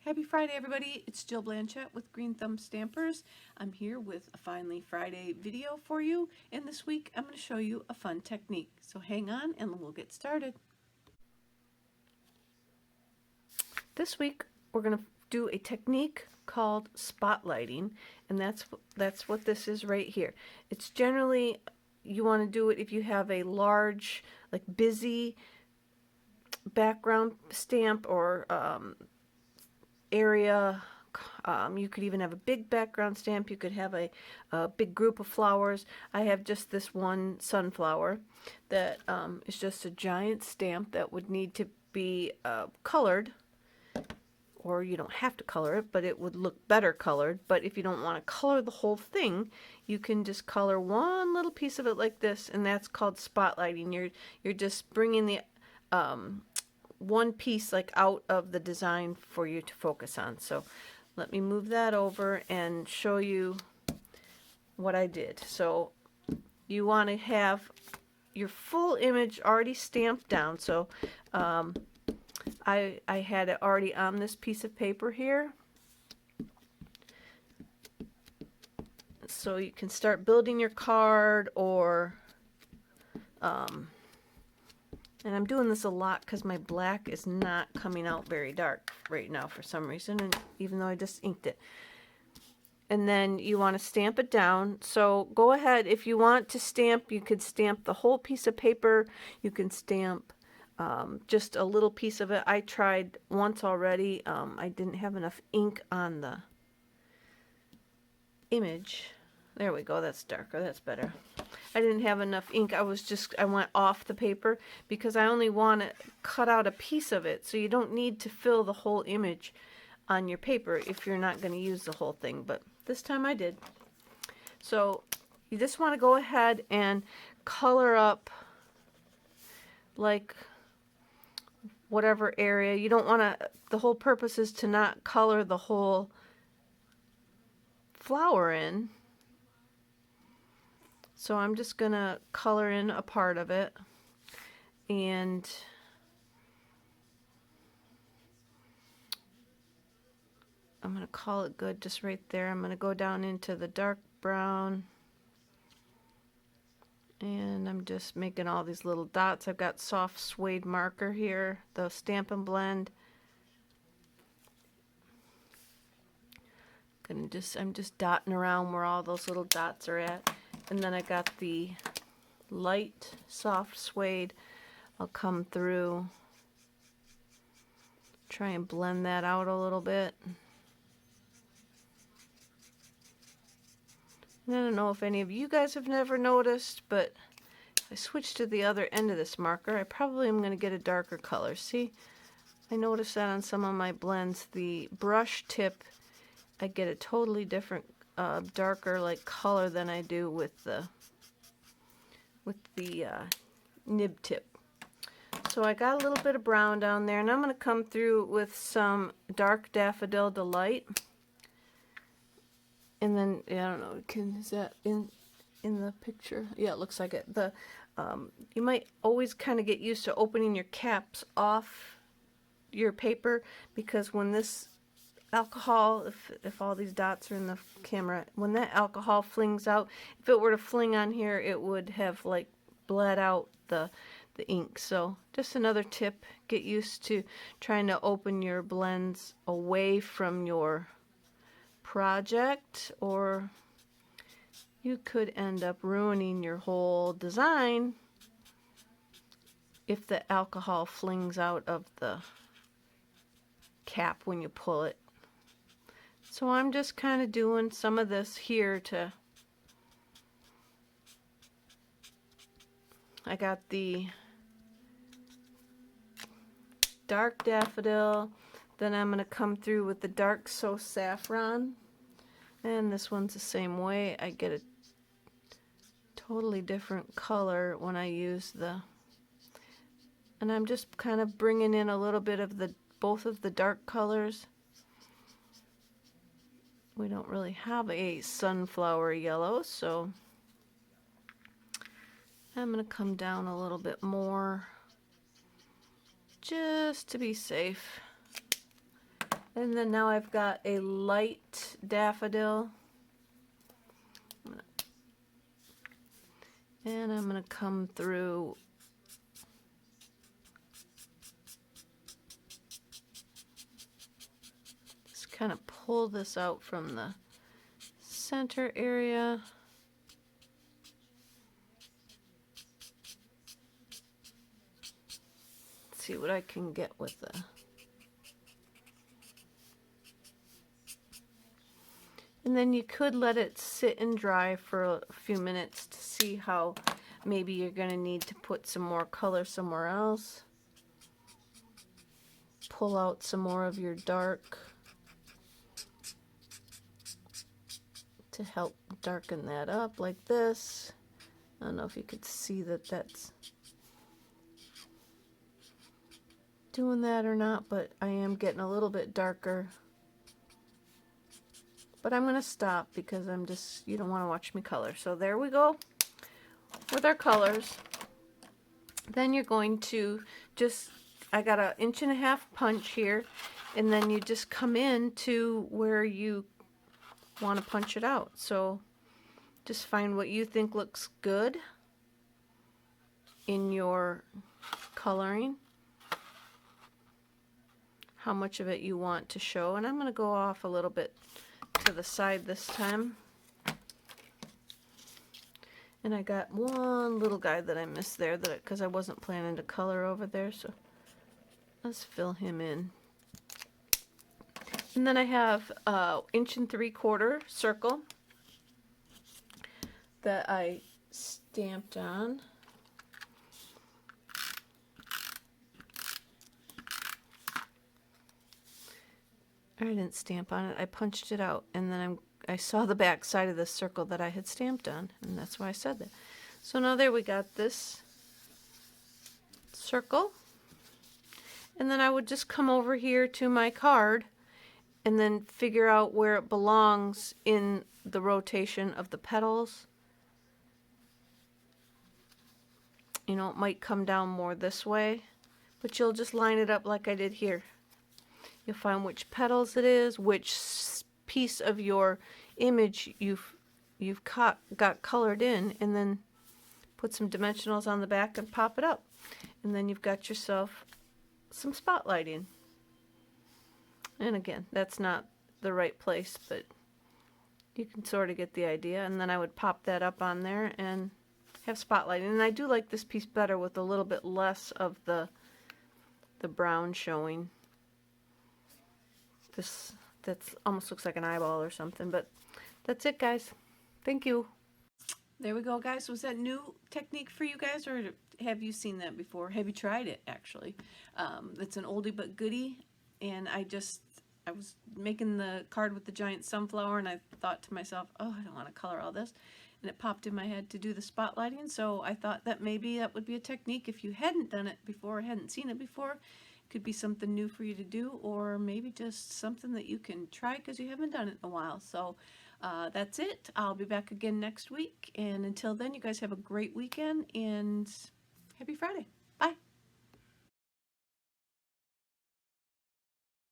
Happy Friday, everybody. It's Jill Blanchett with Green Thumb Stampers. I'm here with a Finally Friday video for you, and this week I'm going to show you a fun technique. So hang on and we'll get started. This week we're going to do a technique called spotlighting, and that's what this is right here. It's generally, you want to do it if you have a large, like busy background stamp or area. You could even have a big background stamp. You could have a big group of flowers. I have just this one sunflower that is just a giant stamp that would need to be colored, or you don't have to color it, but it would look better colored. But if you don't want to color the whole thing, you can just color one little piece of it like this, and that's called spotlighting. You're just bringing the one piece like out of the design for you to focus on. So let me move that over and show you what I did. So you want to have your full image already stamped down. So I had it already on this piece of paper here. So you can start building your card, or and I'm doing this a lot because my black is not coming out very dark right now for some reason, and even though I just inked it. And then you want to stamp it down. So go ahead, if you want to stamp, you could stamp the whole piece of paper. You can stamp just a little piece of it. I tried once already. I didn't have enough ink on the image. There we go, that's darker, that's better. I didn't have enough ink. I went off the paper because I only want to cut out a piece of it. So you don't need to fill the whole image on your paper if you're not going to use the whole thing. But this time I did. So you just want to go ahead and color up like whatever area. You don't want to, the whole purpose is to not color the whole flower in. So I'm just going to color in a part of it, and I'm going to call it good just right there. I'm going to go down into the dark brown, and I'm just making all these little dots. I've got soft suede marker here, the Stampin' Blend. I'm just dotting around where all those little dots are at. And then I got the light soft suede. I'll come through, try and blend that out a little bit. And I don't know if any of you guys have never noticed, but if I switch to the other end of this marker, I probably am going to get a darker color. See, I noticed that on some of my blends, the brush tip, I get a totally different darker like color than I do with the nib tip. So I got a little bit of brown down there, and I'm going to come through with some dark Daffodil Delight. And then, I don't know, is that in the picture? Yeah, it looks like it. You might always kind of get used to opening your caps off your paper, because when this alcohol, if all these dots are in the camera, when that alcohol flings out, if it were to fling on here, it would have like bled out the ink. So just another tip, get used to trying to open your blends away from your project, or you could end up ruining your whole design if the alcohol flings out of the cap when you pull it. So I'm just kind of doing some of this here to, I got the dark daffodil, then I'm going to come through with the dark So Saffron, and this one's the same way. I get a totally different color when I use and I'm just kind of bringing in a little bit of both of the dark colors. We don't really have a sunflower yellow, so I'm going to come down a little bit more just to be safe. And then now I've got a light daffodil. And I'm going to come through just kind of pull this out from the center area. See what I can get with the and then you could let it sit and dry for a few minutes to see how maybe you're going to need to put some more color somewhere else. Pull out some more of your dark to help darken that up like this. I don't know if you could see that that's doing that or not, but I am getting a little bit darker. But I'm going to stop because I'm just, you don't want to watch me color. So there we go with our colors. Then you're going to just, I got an 1.5 inch punch here, and then you just come in to where you want to punch it out. So just find what you think looks good in your coloring, how much of it you want to show. And I'm going to go off a little bit to the side this time. And I got one little guy that I missed there that because I wasn't planning to color over there, so let's fill him in. And then I have a 1 3/4 circle that I stamped on. I didn't stamp on it, I punched it out, and then I saw the back side of the circle that I had stamped on, and that's why I said that. So now there we got this circle, and then I would just come over here to my card and then figure out where it belongs in the rotation of the petals. You know, it might come down more this way, but you'll just line it up like I did here. You'll find which petals it is, which piece of your image you've got colored in, and then put some dimensionals on the back and pop it up. And then you've got yourself some spotlighting. And again, that's not the right place, but you can sort of get the idea. And then I would pop that up on there and have spotlighting. And I do like this piece better with a little bit less of the brown showing. That's almost looks like an eyeball or something, but that's it, guys. Thank you. There we go, guys. Was that new technique for you guys, or have you seen that before? Have you tried it, actually? It's an oldie but goodie, and I was making the card with the giant sunflower, and I thought to myself, oh, I don't want to color all this, and it popped in my head to do the spotlighting, so I thought that maybe that would be a technique if you hadn't done it before, or hadn't seen it before. Could be something new for you to do, or maybe just something that you can try because you haven't done it in a while. So that's it. I'll be back again next week, and until then, you guys have a great weekend and happy Friday.